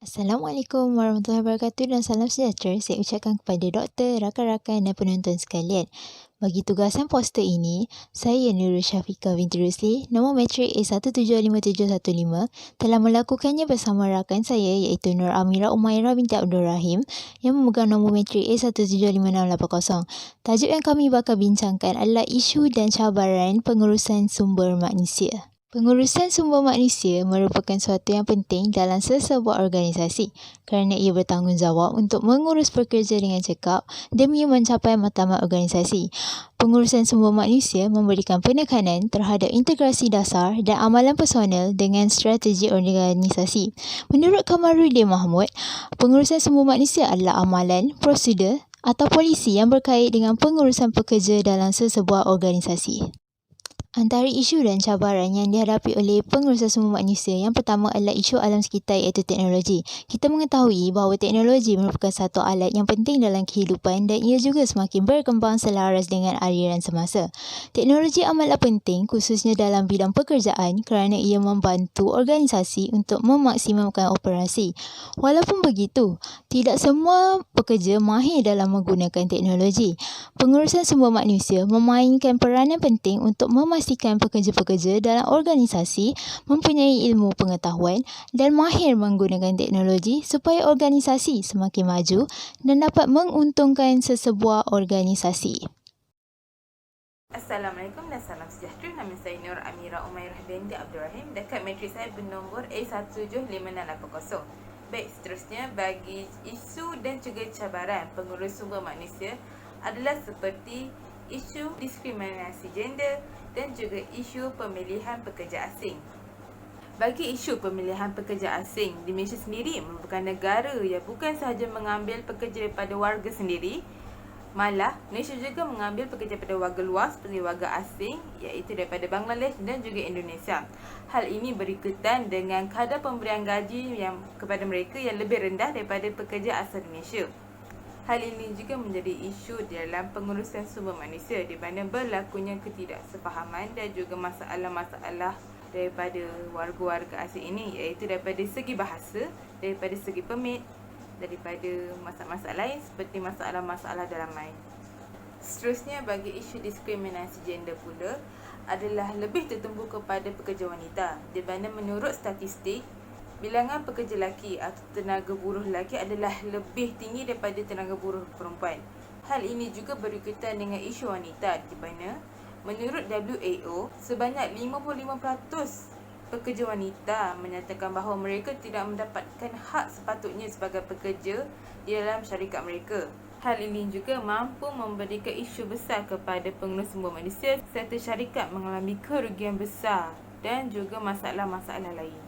Assalamualaikum warahmatullahi wabarakatuh dan salam sejahtera saya ucapkan kepada doktor, rakan-rakan dan penonton sekalian. Bagi tugasan poster ini, saya Nurul Syafiqah binti Rusli, nombor matrik A175715 telah melakukannya bersama rakan saya iaitu Nur Amira Umairah binti Abdul Rahim yang memegang nombor matrik A175680. Tajuk yang kami bakal bincangkan adalah isu dan cabaran pengurusan sumber manusia. Pengurusan sumber manusia merupakan suatu yang penting dalam sesebuah organisasi kerana ia bertanggungjawab untuk mengurus pekerja dengan cekap demi mencapai matlamat organisasi. Pengurusan sumber manusia memberikan penekanan terhadap integrasi dasar dan amalan personel dengan strategi organisasi. Menurut Kamaruddin Mahmud, pengurusan sumber manusia adalah amalan, prosedur atau polisi yang berkait dengan pengurusan pekerja dalam sesebuah organisasi. Antara isu dan cabaran yang dihadapi oleh pengurusan sumber manusia, yang pertama adalah isu alam sekitar iaitu teknologi. Kita mengetahui bahawa teknologi merupakan satu alat yang penting dalam kehidupan dan ia juga semakin berkembang selaras dengan aliran semasa. Teknologi amatlah penting khususnya dalam bidang pekerjaan kerana ia membantu organisasi untuk memaksimumkan operasi. Walaupun begitu, tidak semua pekerja mahir dalam menggunakan teknologi. Pengurusan sumber manusia memainkan peranan penting untuk memastikan pekerja-pekerja dalam organisasi mempunyai ilmu pengetahuan dan mahir menggunakan teknologi supaya organisasi semakin maju dan dapat menguntungkan sesebuah organisasi. Assalamualaikum dan salam sejahtera. Nama saya Nur Amira Umairah binti Abdul Rahim. Dekat matrik saya bernombor A175680. Baik, seterusnya bagi isu dan juga cabaran pengurus sumber manusia adalah seperti isu diskriminasi gender dan juga isu pemilihan pekerja asing. Bagi isu pemilihan pekerja asing, di Malaysia sendiri merupakan negara yang bukan sahaja mengambil pekerja daripada warga sendiri, malah Malaysia juga mengambil pekerja daripada warga luar seperti warga asing iaitu daripada Bangladesh dan juga Indonesia. Hal ini berikutan dengan kadar pemberian gaji yang kepada mereka yang lebih rendah daripada pekerja asal Malaysia. Hal ini juga menjadi isu dalam pengurusan sumber manusia di mana berlakunya ketidaksefahaman dan juga masalah-masalah daripada warga-warga asing ini iaitu daripada segi bahasa, daripada segi permit, daripada masalah-masalah lain seperti masalah-masalah dalaman. Seterusnya bagi isu diskriminasi gender pula adalah lebih tertumpu kepada pekerja wanita di mana menurut statistik bilangan pekerja lelaki atau tenaga buruh lelaki adalah lebih tinggi daripada tenaga buruh perempuan. Hal ini juga berikutan dengan isu wanita di mana menurut WAO sebanyak 55% pekerja wanita menyatakan bahawa mereka tidak mendapatkan hak sepatutnya sebagai pekerja di dalam syarikat mereka. Hal ini juga mampu memberikan isu besar kepada pengurus sumber manusia serta syarikat mengalami kerugian besar dan juga masalah-masalah lain.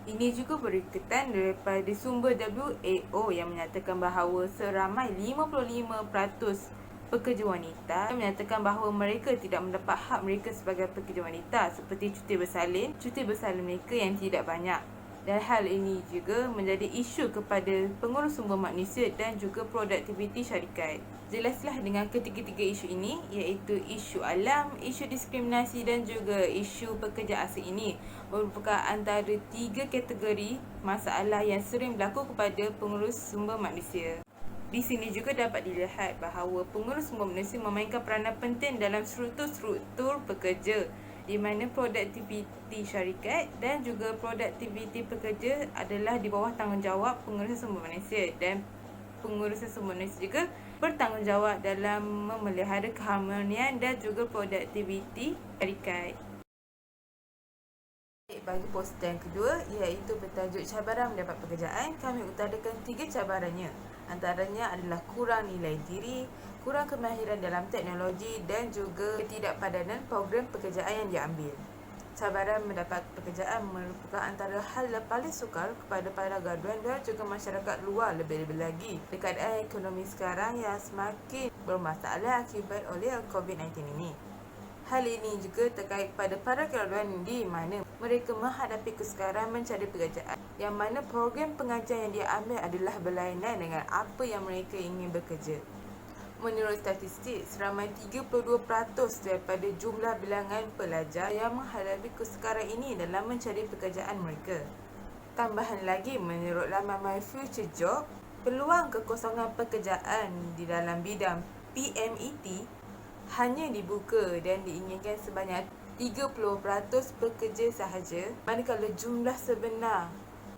Ini juga berikutan daripada sumber WAO yang menyatakan bahawa seramai 55% pekerja wanita menyatakan bahawa mereka tidak mendapat hak mereka sebagai pekerja wanita seperti cuti bersalin mereka yang tidak banyak. Dan hal ini juga menjadi isu kepada pengurus sumber manusia dan juga produktiviti syarikat. Jelaslah dengan ketiga-tiga isu ini iaitu isu alam, isu diskriminasi dan juga isu pekerja asing ini merupakan antara tiga kategori masalah yang sering berlaku kepada pengurus sumber manusia. Di sini juga dapat dilihat bahawa pengurus sumber manusia memainkan peranan penting dalam struktur pekerja di mana produktiviti syarikat dan juga produktiviti pekerja adalah di bawah tanggungjawab pengurusan sumber manusia dan pengurusan sumber manusia juga bertanggungjawab dalam memelihara keharmonian dan juga produktiviti syarikat. Bagi poster yang kedua iaitu bertajuk cabaran mendapat pekerjaan, kami utarakan 3 cabarannya. Antaranya adalah kurang nilai diri, kurang kemahiran dalam teknologi dan juga ketidakpadanan program pekerjaan yang diambil. Cabaran mendapat pekerjaan merupakan antara hal yang paling sukar kepada para graduan dan juga masyarakat luar lebih-lebih lagi dekat ekonomi sekarang yang semakin bermasalah akibat oleh COVID-19 ini. Hal ini juga terkait pada para graduan di mana mereka menghadapi kesukaran mencari pekerjaan yang mana program pengajian yang dia ambil adalah berlainan dengan apa yang mereka ingin bekerja. Menurut statistik, seramai 32% daripada jumlah bilangan pelajar yang menghadapi kesukaran ini dalam mencari pekerjaan mereka. Tambahan lagi, menurut laman My Future Job, peluang kekosongan pekerjaan di dalam bidang PMET hanya dibuka dan diinginkan sebanyak 30% pekerja sahaja, manakala jumlah sebenar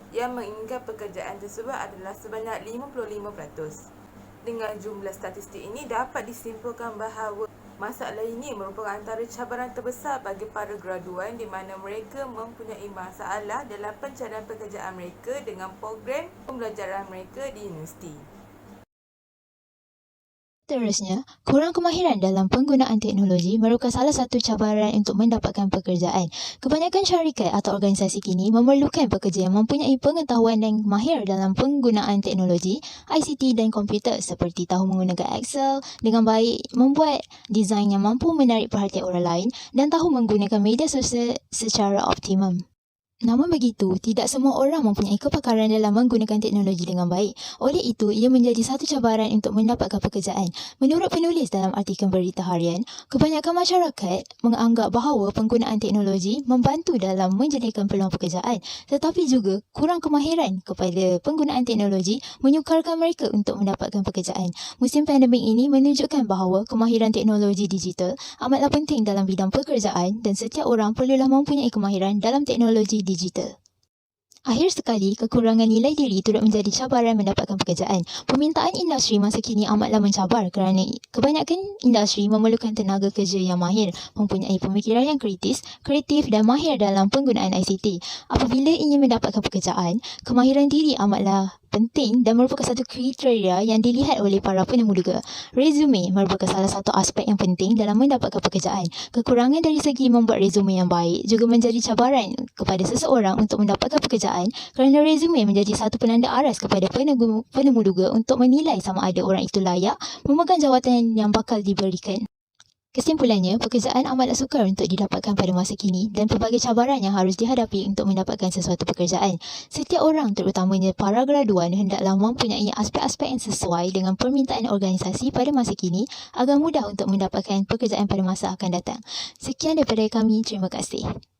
yang menginginkan pekerjaan tersebut adalah sebanyak 55%. Dengan jumlah statistik ini dapat disimpulkan bahawa masalah ini merupakan antara cabaran terbesar bagi para graduan di mana mereka mempunyai masalah dalam pencarian pekerjaan mereka dengan program pembelajaran mereka di universiti. Seterusnya, kurang kemahiran dalam penggunaan teknologi merupakan salah satu cabaran untuk mendapatkan pekerjaan. Kebanyakan syarikat atau organisasi kini memerlukan pekerja yang mempunyai pengetahuan dan mahir dalam penggunaan teknologi, ICT dan komputer seperti tahu menggunakan Excel dengan baik, membuat desain yang mampu menarik perhatian orang lain dan tahu menggunakan media sosial secara optimum. Namun begitu, tidak semua orang mempunyai kepakaran dalam menggunakan teknologi dengan baik. Oleh itu, ia menjadi satu cabaran untuk mendapatkan pekerjaan. Menurut penulis dalam artikel berita harian, kebanyakan masyarakat menganggap bahawa penggunaan teknologi membantu dalam menjadikan peluang pekerjaan, tetapi juga kurang kemahiran kepada penggunaan teknologi menyukarkan mereka untuk mendapatkan pekerjaan. Musim pandemik ini menunjukkan bahawa kemahiran teknologi digital amatlah penting dalam bidang pekerjaan dan setiap orang perlulah mempunyai kemahiran dalam teknologi digital. Akhir sekali, kekurangan nilai diri turut menjadi cabaran mendapatkan pekerjaan. Permintaan industri masa kini amatlah mencabar kerana kebanyakan industri memerlukan tenaga kerja yang mahir, mempunyai pemikiran yang kritis, kreatif dan mahir dalam penggunaan ICT. Apabila ingin mendapatkan pekerjaan, kemahiran diri amatlah penting dan merupakan satu kriteria yang dilihat oleh para penemuduga. Resume merupakan salah satu aspek yang penting dalam mendapatkan pekerjaan. Kekurangan dari segi membuat resume yang baik juga menjadi cabaran kepada seseorang untuk mendapatkan pekerjaan kerana resume menjadi satu penanda aras kepada penemuduga untuk menilai sama ada orang itu layak memegang jawatan yang bakal diberikan. Kesimpulannya, pekerjaan amatlah sukar untuk didapatkan pada masa kini dan pelbagai cabaran yang harus dihadapi untuk mendapatkan sesuatu pekerjaan. Setiap orang, terutamanya para graduan, hendaklah mempunyai aspek-aspek yang sesuai dengan permintaan organisasi pada masa kini agar mudah untuk mendapatkan pekerjaan pada masa akan datang. Sekian daripada kami, terima kasih.